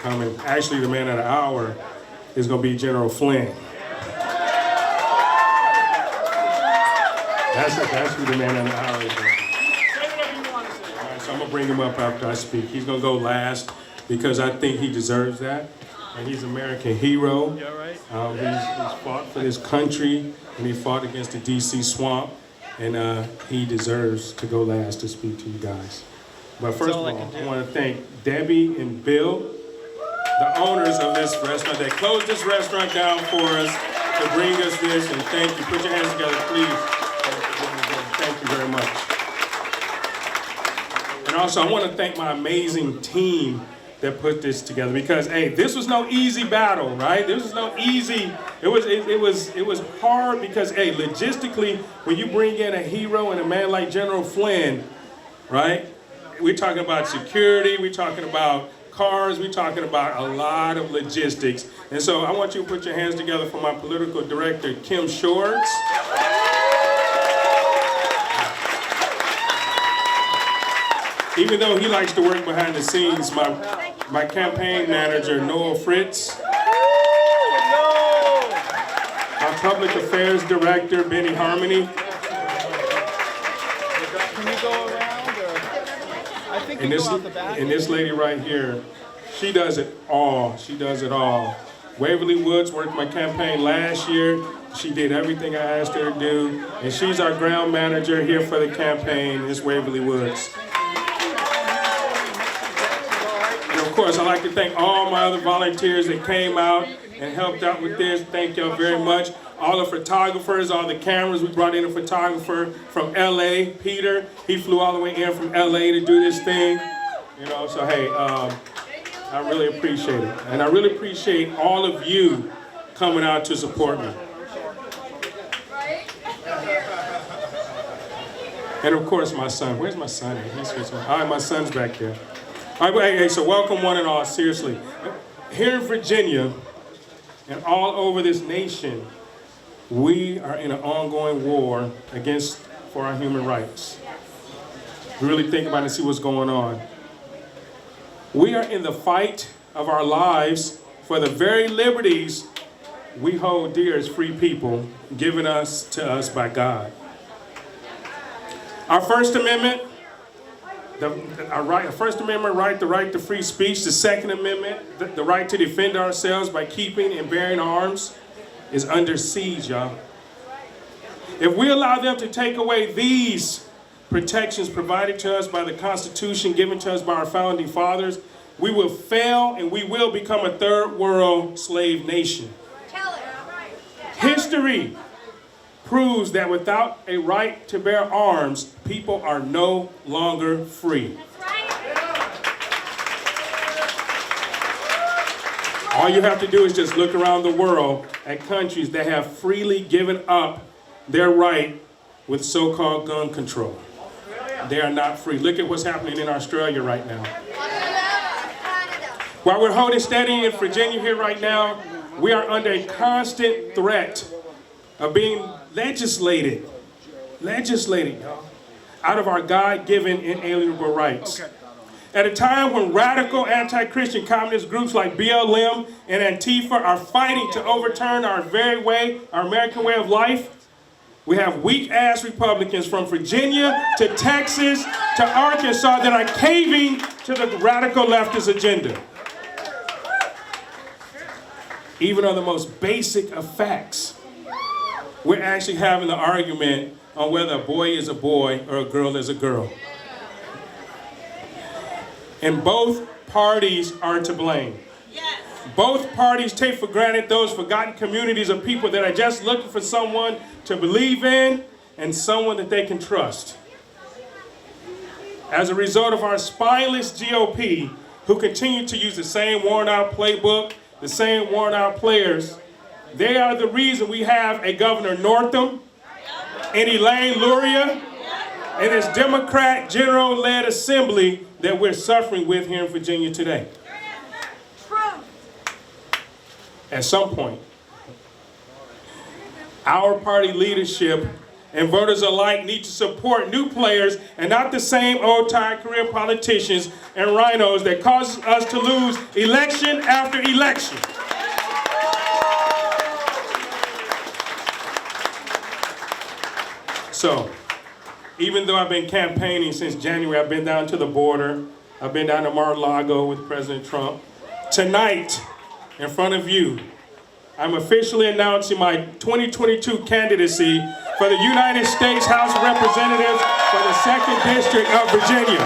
coming. Actually, the man of the hour is going to be General Flynn. That's who the man of the hour is going to be. Say whatever you want to say. All right, so I'm going to bring him up after I speak. He's going to go last because I think he deserves that. And he's an American hero. You all right? He's fought for this country, and he fought against the D.C. swamp. And he deserves to go last to speak to you guys. But first of all, I want to thank Debbie and Bill, the owners of this restaurant. They closed this restaurant down for us to bring us this, and thank you. Put your hands together, please. Thank you very much. And also, I want to thank my amazing team that put this together because, hey, this was no easy battle, right? This was no easy. It was hard because, hey, logistically, when you bring in a hero and a man like General Flynn, right? We're talking about security, we're talking about cars, we're talking about a lot of logistics. And so I want you to put your hands together for my political director, Kim Shorts. Even though he likes to work behind the scenes, my campaign manager, Noah Fritz. Our public affairs director, Benny Harmony. Can you go around? Or I think you go out the back. And this lady right here, she does it all. She does it all. Waverly Woods worked my campaign last year. She did everything I asked her to do. And she's our ground manager here for the campaign, is Waverly Woods. Of course, I'd like to thank all my other volunteers that came out and helped out with this. Thank y'all very much. All the photographers, all the cameras. We brought in a photographer from LA, Peter. He flew all the way in from LA to do this thing. You know, so hey, I really appreciate it. And I really appreciate all of you coming out to support me. And of course, my son. Where's my son? He's here. All right, my son's back here. All right, hey, so welcome one and all, seriously. Here in Virginia and all over this nation, we are in an ongoing war for our human rights. We really think about it and see what's going on. We are in the fight of our lives for the very liberties we hold dear as free people, given to us by God. Our First Amendment, our First Amendment right, the right to free speech. The Second Amendment, the right to defend ourselves by keeping and bearing arms, is under siege, y'all. If we allow them to take away these protections provided to us by the Constitution given to us by our founding fathers, we will fail and we will become a third world slave nation. History proves that without a right to bear arms, people are no longer free. All you have to do is just look around the world at countries that have freely given up their right with so-called gun control. They are not free. Look at what's happening in Australia right now. While we're holding steady in Virginia here right now, we are under a constant threat of being legislated, y'all, out of our God-given inalienable rights. At a time when radical anti-Christian communist groups like BLM and Antifa are fighting to overturn our very way, our American way of life, we have weak-ass Republicans from Virginia to Texas to Arkansas that are caving to the radical leftist agenda. Even on the most basic of facts, we're actually having the argument on whether a boy is a boy or a girl is a girl. And both parties are to blame. Yes. Both parties take for granted those forgotten communities of people that are just looking for someone to believe in and someone that they can trust. As a result of our spineless GOP, who continue to use the same worn-out playbook, the same worn-out players, they are the reason we have a Governor Northam and Elaine Luria and this Democrat general-led assembly that we're suffering with here in Virginia today. At some point, our party leadership and voters alike need to support new players and not the same old tired career politicians and rhinos that causes us to lose election after election. So, even though I've been campaigning since January, I've been down to the border, I've been down to Mar-a-Lago with President Trump. Tonight, in front of you, I'm officially announcing my 2022 candidacy for the United States House of Representatives for the 2nd District of Virginia.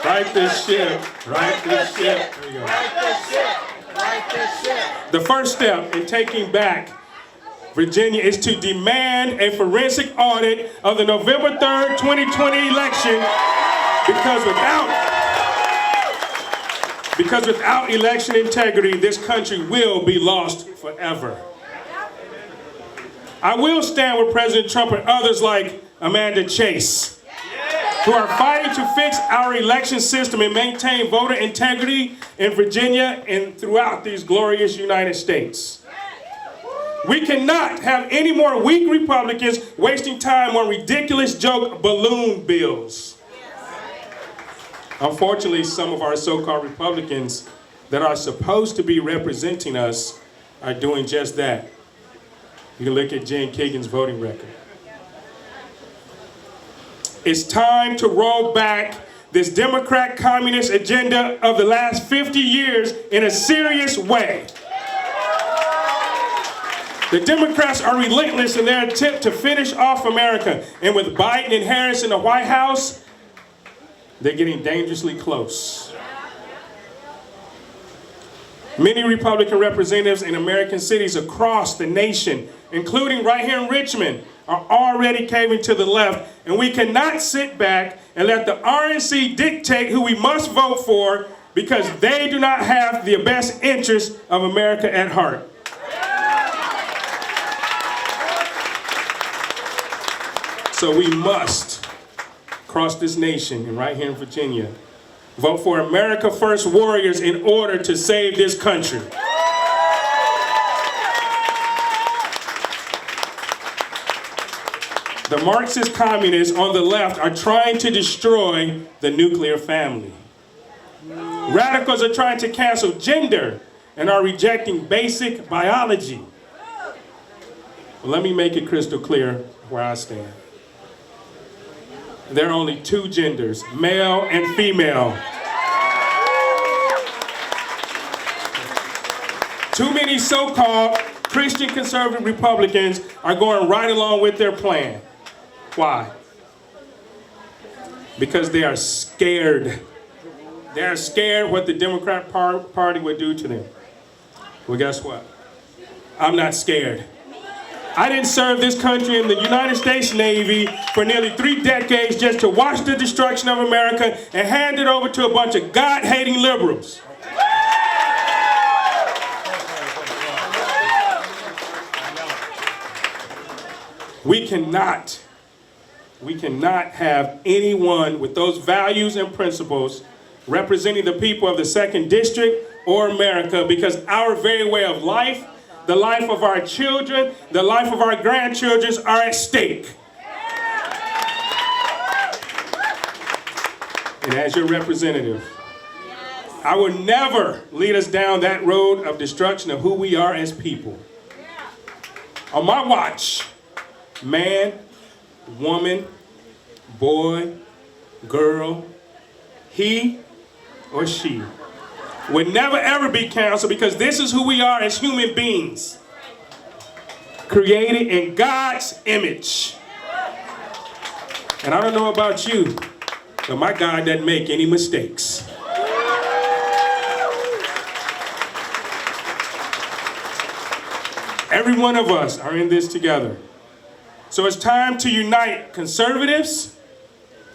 Right this ship, right this ship. There you go. Right this ship, right this ship. The first step in taking back Virginia is to demand a forensic audit of the November 3rd, 2020 election because without election integrity, this country will be lost forever. I will stand with President Trump and others like Amanda Chase, who are fighting to fix our election system and maintain voter integrity in Virginia and throughout these glorious United States. We cannot have any more weak Republicans wasting time on ridiculous joke balloon bills. Unfortunately, some of our so-called Republicans that are supposed to be representing us are doing just that. You can look at Jen Kagan's voting record. It's time to roll back this Democrat communist agenda of the last 50 years in a serious way. The Democrats are relentless in their attempt to finish off America. And with Biden and Harris in the White House, they're getting dangerously close. Many Republican representatives in American cities across the nation, including right here in Richmond, are already caving to the left. And we cannot sit back and let the RNC dictate who we must vote for because they do not have the best interests of America at heart. So we must cross this nation and right here in Virginia, vote for America First warriors in order to save this country. The Marxist communists on the left are trying to destroy the nuclear family. Radicals are trying to cancel gender and are rejecting basic biology. Well, let me make it crystal clear where I stand. There are only two genders, male and female. Too many so-called Christian conservative Republicans are going right along with their plan. Why? Because they are scared. They are scared what the Democrat Party would do to them. Well, guess what? I'm not scared. I didn't serve this country in the United States Navy for nearly 3 decades just to watch the destruction of America and hand it over to a bunch of God-hating liberals. We cannot have anyone with those values and principles representing the people of the 2nd District or America because our very way of life, the life of our children, the life of our grandchildren are at stake. And as your representative, I will never lead us down that road of destruction of who we are as people. On my watch, man, woman, boy, girl, he or she would never ever be canceled because this is who we are as human beings, created in God's image. And I don't know about you, but my God doesn't make any mistakes. Every one of us are in this together. So it's time to unite conservatives,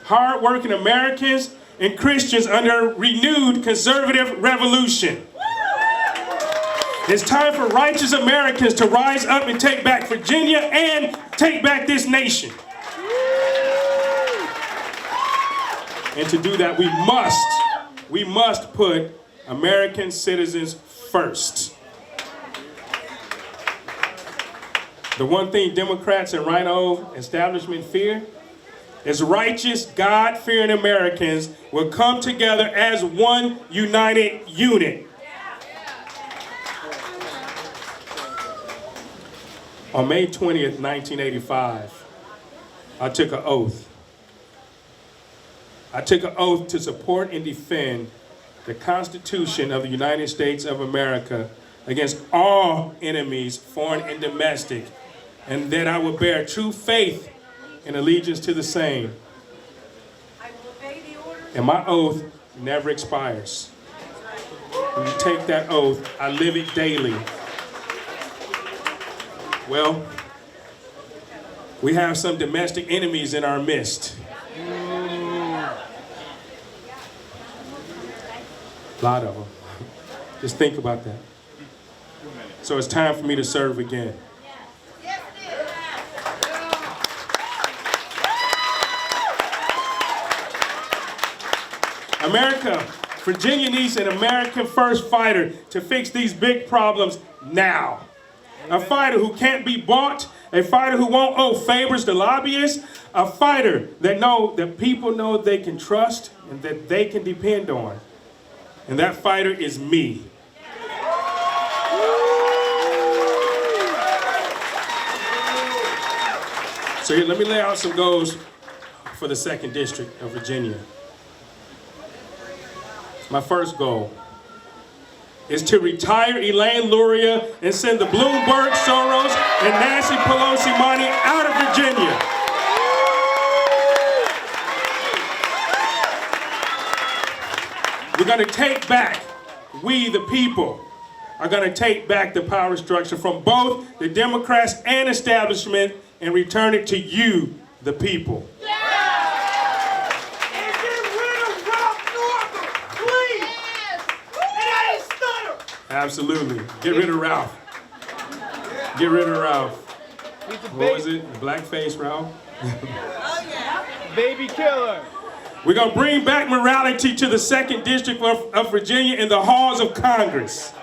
hard-working Americans, and Christians under a renewed conservative revolution. It's time for righteous Americans to rise up and take back Virginia and take back this nation. And to do that, we must put American citizens first. The one thing Democrats and rhino establishment fear is righteous, God-fearing Americans will come together as one united unit. On May 20th, 1985, I took an oath. I took an oath to support and defend the Constitution of the United States of America against all enemies, foreign and domestic, and that I will bear true faith and allegiance to the same. And my oath never expires. When you take that oath, I live it daily. Well, we have some domestic enemies in our midst. A lot of them. Just think about that. So it's time for me to serve again. America, Virginia needs an American first fighter to fix these big problems now. A fighter who can't be bought, a fighter who won't owe favors to lobbyists, a fighter that people know they can trust and that they can depend on. And that fighter is me. So here, let me lay out some goals for the 2nd District of Virginia. My first goal is to retire Elaine Luria and send the Bloomberg, Soros, and Nancy Pelosi money out of Virginia. We're going to take back, we the people, are going to take back the power structure from both the Democrats and establishment and return it to you, the people. Absolutely. Get rid of Ralph. Get rid of Ralph. What was it? Blackface Ralph? Oh, yeah. Baby killer. We're going to bring back morality to the 2nd District of Virginia in the halls of Congress.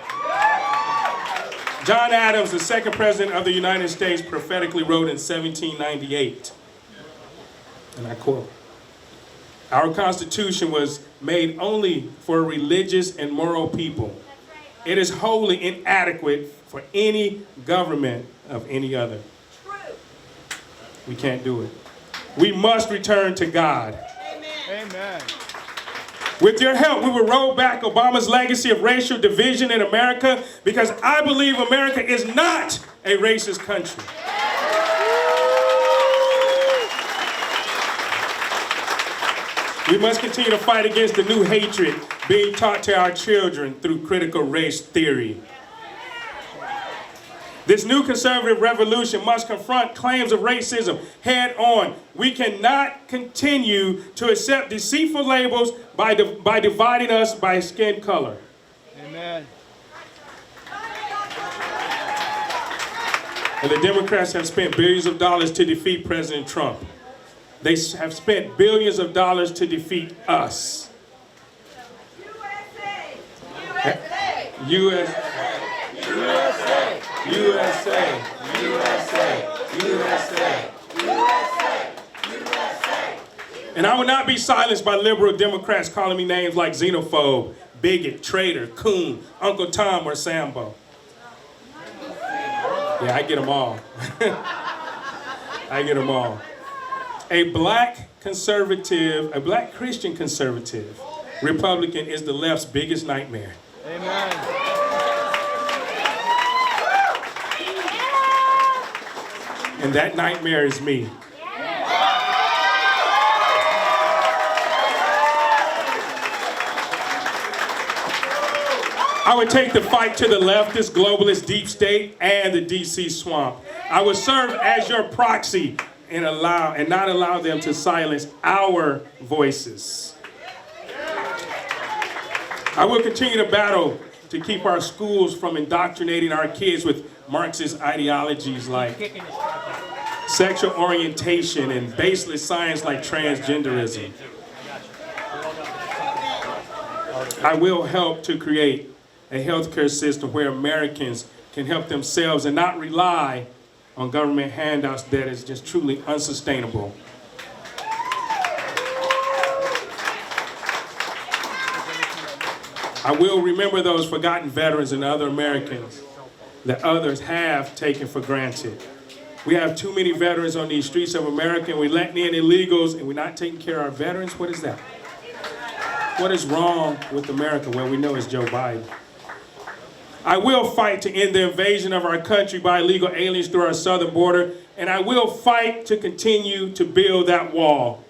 John Adams, the 2nd President of the United States, prophetically wrote in 1798, and I quote, "Our Constitution was made only for religious and moral people. It is wholly inadequate for any government of any other." True. We can't do it. We must return to God. Amen. Amen. With your help, we will roll back Obama's legacy of racial division in America, because I believe America is not a racist country. We must continue to fight against the new hatred being taught to our children through critical race theory. This new conservative revolution must confront claims of racism head on. We cannot continue to accept deceitful labels by dividing us by skin color. Amen. And the Democrats have spent billions of dollars to defeat President Trump. They have spent billions of dollars to defeat us. USA! USA! USA! USA! USA! USA! USA! USA! And I will not be silenced by liberal Democrats calling me names like xenophobe, bigot, traitor, coon, Uncle Tom, or Sambo. Yeah, I get them all. I get them all. A black conservative, a black Christian conservative Republican is the left's biggest nightmare. Amen. And that nightmare is me. I would take the fight to the leftist, globalist, deep state, and the DC swamp. I would serve as your proxy and not allow them to silence our voices. I will continue to battle to keep our schools from indoctrinating our kids with Marxist ideologies like sexual orientation and baseless science like transgenderism. I will help to create a healthcare system where Americans can help themselves and not rely on government handouts that is just truly unsustainable. I will remember those forgotten veterans and other Americans that others have taken for granted. We have too many veterans on these streets of America, and we're letting in illegals, and we're not taking care of our veterans. What is that? What is wrong with America? Well, we know it's Joe Biden. I will fight to end the invasion of our country by illegal aliens through our southern border, and I will fight to continue to build that wall.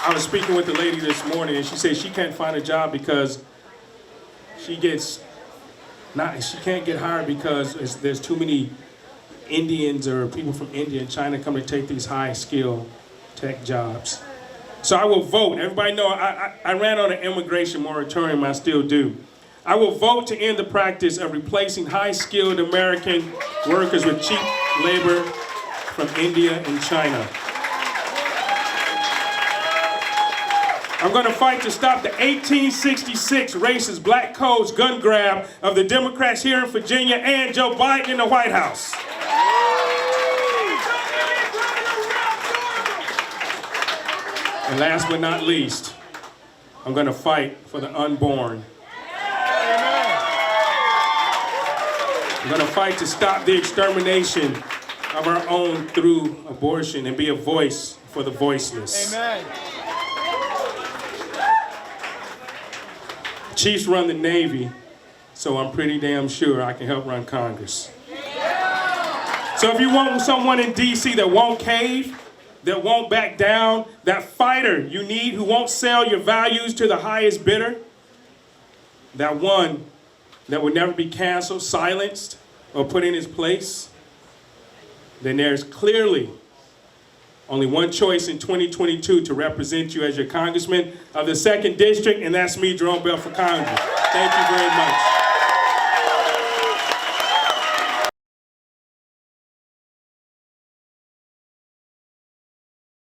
I was speaking with a lady this morning, and she said she can't find a job because she can't get hired because there's too many Indians or people from India and China come to take these high-skilled tech jobs. So I will vote. Everybody know I ran on an immigration moratorium. I still do. I will vote to end the practice of replacing high-skilled American workers with cheap labor from India and China. I'm going to fight to stop the 1866 racist black codes gun grab of the Democrats here in Virginia and Joe Biden in the White House. And last but not least, I'm going to fight for the unborn. I'm going to fight to stop the extermination of our own through abortion and be a voice for the voiceless. Amen. Chiefs run the Navy, so I'm pretty damn sure I can help run Congress. So if you want someone in D.C. that won't cave, that won't back down, that fighter you need who won't sell your values to the highest bidder, that one that will never be canceled, silenced, or put in his place, then there's clearly only one choice in 2022 to represent you as your congressman of the 2nd District, and that's me, Jarome Bell, for Congress. Thank you very much.